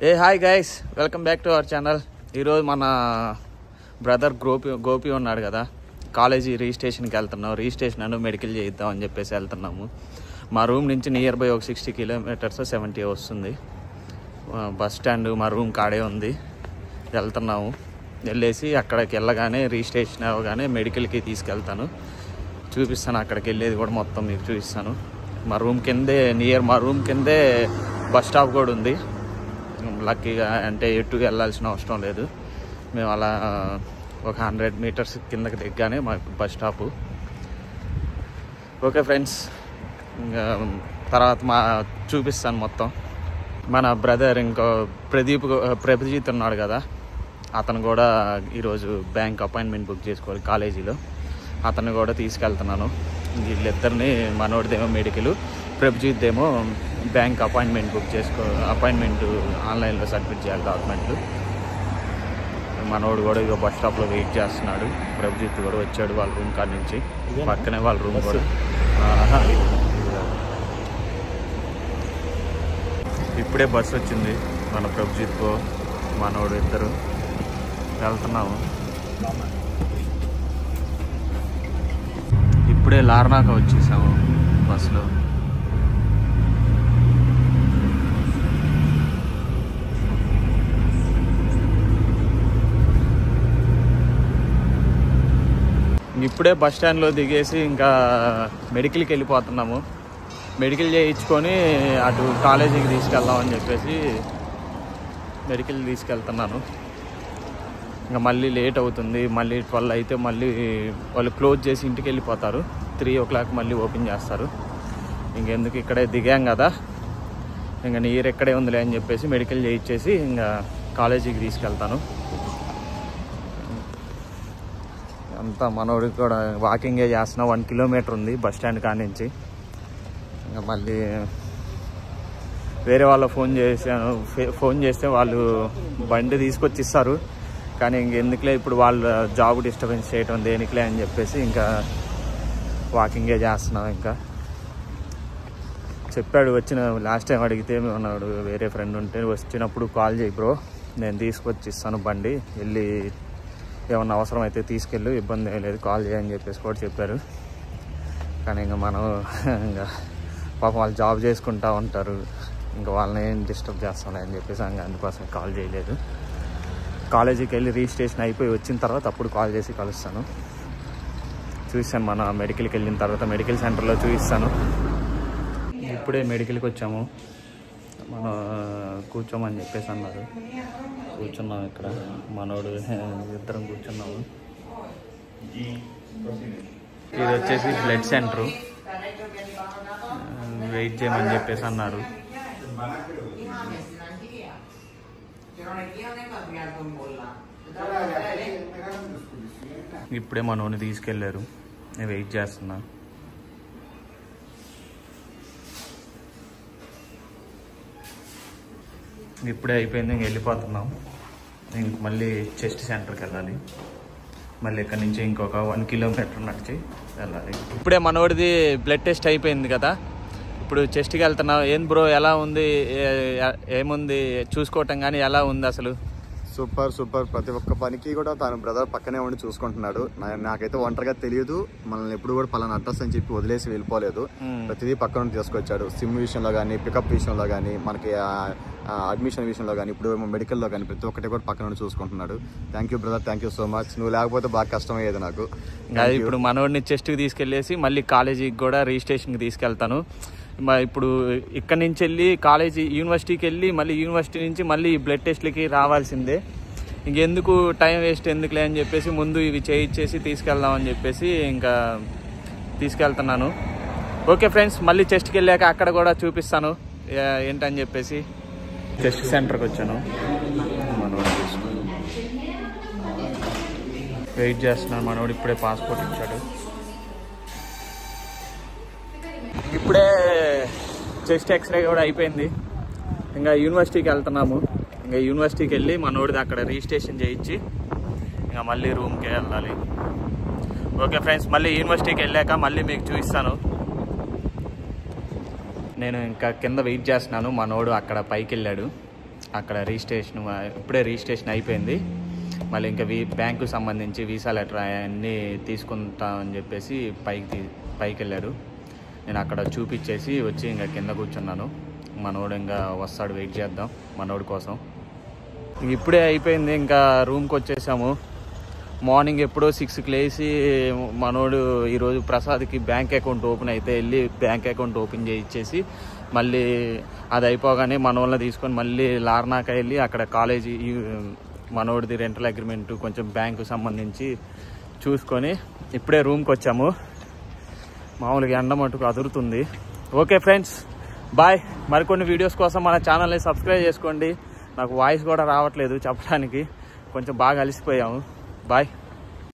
A hi guys, welcome back to our channel. ఈరోజు మన brother Gopi ఉన్నాడు కదా, కాలేజీ రిజిస్ట్రేషన్కి వెళ్తున్నాం. రిజిస్ట్రేషన్ అని మెడికల్ చేయిద్దాం అని చెప్పేసి వెళ్తున్నాము. మా రూమ్ నుంచి నియర్ బై ఒక 60 కిలోమీటర్స్ 70 వస్తుంది. బస్ స్టాండ్ మా రూమ్ కాడే ఉంది. వెళ్తున్నాము. వెళ్ళేసి అక్కడికి వెళ్ళగానే రిజిస్ట్రేషన్ అవ్వగానే మెడికల్కి తీసుకెళ్తాను. చూపిస్తాను, అక్కడికి వెళ్ళేది కూడా మొత్తం మీకు చూపిస్తాను. మా రూమ్ కిందే బస్ స్టాప్ కూడా ఉంది. లక్కీగా అంటే ఎటు వెళ్ళాల్సిన అవసరం లేదు. మేము అలా ఒక 100 మీటర్స్ కిందకి దిగ్గానే మా బస్ స్టాపు. ఓకే ఫ్రెండ్స్, ఇంకా తర్వాత చూపిస్తాను మొత్తం. మన బ్రదర్ ఇంకో ప్రదీప్ ఉన్నాడు కదా, అతను కూడా ఈరోజు బ్యాంక్ అపాయింట్మెంట్ బుక్ చేసుకోవాలి కాలేజీలో. అతను కూడా తీసుకెళ్తున్నాను. వీళ్ళిద్దరిని, మనోడిదేమో మెడికల్, ప్రభుజీత్ ఏమో బ్యాంక్ అపాయింట్మెంట్ బుక్ అపాయింట్మెంట్ ఆన్లైన్లో సబ్మిట్ చేయాలి డాక్యుమెంట్లు. మనోడు కూడా ఇక బస్ స్టాప్లో వెయిట్ చేస్తున్నాడు. ప్రభుజీత్ కూడా వచ్చాడు వాళ్ళ రూమ్ కాడ నుంచి. పక్కనే వాళ్ళ రూమ్ కూడా. ఇప్పుడే బస్సు వచ్చింది. మన ప్రభుజీత్ మనోడు ఇద్దరు వెళ్తున్నాము. ఇప్పుడే లార్నాక వచ్చేసాము బస్సులో. ఇప్పుడే బస్ స్టాండ్లో దిగేసి ఇంకా మెడికల్కి వెళ్ళిపోతున్నాము. మెడికల్ చేయించుకొని అటు కాలేజీకి తీసుకెళ్దామని చెప్పేసి మెడికల్ తీసుకెళ్తున్నాను. ఇంకా మళ్ళీ లేట్ అవుతుంది. మళ్ళీ 12 అయితే మళ్ళీ వాళ్ళు క్లోజ్ చేసి ఇంటికి వెళ్ళిపోతారు. 3 o'clock మళ్ళీ ఓపెన్ చేస్తారు. ఇంకెందుకు, ఇక్కడే దిగాం కదా, ఇంకా నీరు ఎక్కడే ఉందిలే అని చెప్పేసి మెడికల్ చేయించేసి ఇంకా కాలేజీకి తీసుకెళ్తాను. అంతా మనోడికి కూడా వాకింగే చేస్తున్నా. 1 కిలోమీటర్ ఉంది బస్ స్టాండ్ కాడ నుంచి. ఇంకా మళ్ళీ వేరే వాళ్ళ ఫోన్ చేస్తే వాళ్ళు బండి తీసుకొచ్చి ఇస్తారు. కానీ ఇంకెందుకులే ఇప్పుడు వాళ్ళ జాబ్ డిస్టర్బెన్స్ చేయటం దేనికిలే అని చెప్పేసి ఇంకా వాకింగే చేస్తున్నాం. ఇంకా చెప్పాడు, లాస్ట్ టైం అడిగితే ఉన్నాడు వేరే ఫ్రెండ్ ఉంటే, వచ్చినప్పుడు కాల్ చేయి బ్రో, నేను తీసుకొచ్చి ఇస్తాను బండి, వెళ్ళి ఏమన్నా అవసరం అయితే తీసుకెళ్ళు, ఇబ్బంది ఏం లేదు, కాల్ చేయని చెప్పేసి కూడా చెప్పారు. కానీ ఇంకా మనం ఇంకా పాపం వాళ్ళు జాబ్ చేసుకుంటూ ఉంటారు, ఇంకా వాళ్ళని ఏం డిస్టర్బ్ చేస్తాను అని చెప్పేసి అందుకోసం కాల్ చేయలేదు. కాలేజీకి వెళ్ళి రిజిస్ట్రేషన్ అయిపోయి వచ్చిన తర్వాత అప్పుడు కాల్ చేసి కలుస్తాను. చూస్తాను మన మెడికల్కి వెళ్ళిన తర్వాత మెడికల్ సెంటర్లో చూపిస్తాను. ఇప్పుడే మెడికల్కి వచ్చాము. మనం కూర్చోమని చెప్పేసి అన్నారు. కూర్చున్నాం ఇక్కడ, మనోడు ఇద్దరం కూర్చున్నాము. ఇది వచ్చేసి బ్లడ్ సెంటరు. వెయిట్ చేయమని చెప్పేసి అన్నారు. ఇప్పుడే మనోని తీసుకెళ్ళారు, నేను వెయిట్ చేస్తున్నా. ఇప్పుడే అయిపోయింది, ఇంక వెళ్ళిపోతున్నాం. ఇంక మళ్ళీ చెస్ట్ సెంటర్కి వెళ్ళాలి. మళ్ళీ ఇక్కడ నుంచి ఇంకొక 1 కిలోమీటర్ నడిచి వెళ్ళాలి. ఇప్పుడే మనోడిది బ్లడ్ టెస్ట్ అయిపోయింది కదా, ఇప్పుడు చెస్ట్కి వెళ్తున్నాం. ఏం బ్రో, ఎలా ఉంది, ఏముంది చూసుకోవటం కానీ ఎలా ఉంది అసలు? సూపర్. ప్రతి ఒక్క పనికి కూడా తన బ్రదర్ పక్కనే ఉండి చూసుకుంటున్నాడు. నాకైతే ఒంటరిగా తెలియదు. మనల్ని ఎప్పుడు కూడా పలానా అడ్రస్ అని చెప్పి వదిలేసి వెళ్ళిపోలేదు. ప్రతిదీ పక్కన నుండి తీసుకొచ్చాడు. సిమ్ విషయంలో కానీ, పికప్ విషయంలో కానీ, మనకి అడ్మిషన్ విషయంలో కానీ, ఇప్పుడు మెడికల్లో కానీ ప్రతి ఒక్కటి కూడా పక్కన నుండి చూసుకుంటున్నాడు. Thank you brother, thank you so much. నువ్వు లేకపోతే బాగా కష్టమయ్యేది నాకు. ఇప్పుడు మనోడిని చెస్ట్కి తీసుకెళ్ళేసి మళ్ళీ కాలేజీకి కూడా రిజిస్ట్రేషన్కి తీసుకెళ్తాను. ఇప్పుడు ఇక్కడ నుంచి వెళ్ళి యూనివర్సిటీకి వెళ్ళి మళ్ళీ యూనివర్సిటీ నుంచి మళ్ళీ బ్లడ్ టెస్ట్లకి రావాల్సిందే. ఇంకెందుకు టైం వేస్ట్ ఎందుకులే అని చెప్పేసి ముందు ఇవి చేయించేసి తీసుకెళ్దామని చెప్పేసి ఇంకా తీసుకెళ్తున్నాను. ఓకే ఫ్రెండ్స్, మళ్ళీ చెస్ట్కి వెళ్ళాక అక్కడ కూడా చూపిస్తాను ఏంటని చెప్పేసి. చెస్ట్ సెంటర్కి వచ్చాను. మనోడు వెయిట్ చేస్తున్నాను. మనోడు ఇప్పుడే పాస్పోర్ట్ ఇచ్చాడు. ఇప్పుడే చెస్ట్ ఎక్స్రే కూడా అయిపోయింది. ఇంకా యూనివర్సిటీకి వెళ్తున్నాము. ఇంకా యూనివర్సిటీకి వెళ్ళి మనోడిది అక్కడ రిజిస్ట్రేషన్ చేయించి ఇంకా మళ్ళీ రూమ్కి వెళ్ళాలి. ఓకే ఫ్రెండ్స్, మళ్ళీ యూనివర్సిటీకి వెళ్ళాక మళ్ళీ మీకు చూపిస్తాను. నేను ఇంకా కింద వెయిట్ చేస్తున్నాను. మనోడు అక్కడ పైకి వెళ్ళాడు. అక్కడ రిజిస్ట్రేషన్ ఇప్పుడే రిజిస్ట్రేషన్ అయిపోయింది. మళ్ళీ ఇంకా బ్యాంకు సంబంధించి వీసా లెటర్ అన్నీ తీసుకుంటామని చెప్పేసి పైకి వెళ్ళారు. నేను అక్కడ చూపించేసి వచ్చి ఇంకా కింద కూర్చున్నాను. మనోడు ఇంకా వస్తాడు, వెయిట్ చేద్దాం మనోడి కోసం. ఇప్పుడే అయిపోయింది, ఇంకా రూమ్కి వచ్చేసాము. మార్నింగ్ ఎప్పుడో 6కి లేచి మనోడు ఈరోజు ప్రసాద్కి బ్యాంక్ అకౌంట్ ఓపెన్ అయితే వెళ్ళి బ్యాంక్ అకౌంట్ ఓపెన్ చేయించేసి మళ్ళీ అది అయిపోగానే మనోళ్ళని తీసుకొని మళ్ళీ లార్నాక వెళ్ళి అక్కడ కాలేజీ మనోడిది రెంటల్ అగ్రిమెంట్ కొంచెం బ్యాంకు సంబంధించి చూసుకొని ఇప్పుడే రూమ్కి వచ్చాము. మామూలుగా ఎండ మటుకు అదురుతుంది. Okay friends, bye. మరికొన్ని వీడియోస్ కోసం మన ఛానల్ని సబ్స్క్రైబ్ చేసుకోండి. నాకు వాయిస్ కూడా రావట్లేదు చెప్పడానికి, కొంచెం బాగా అలసిపోయాము. బాయ్.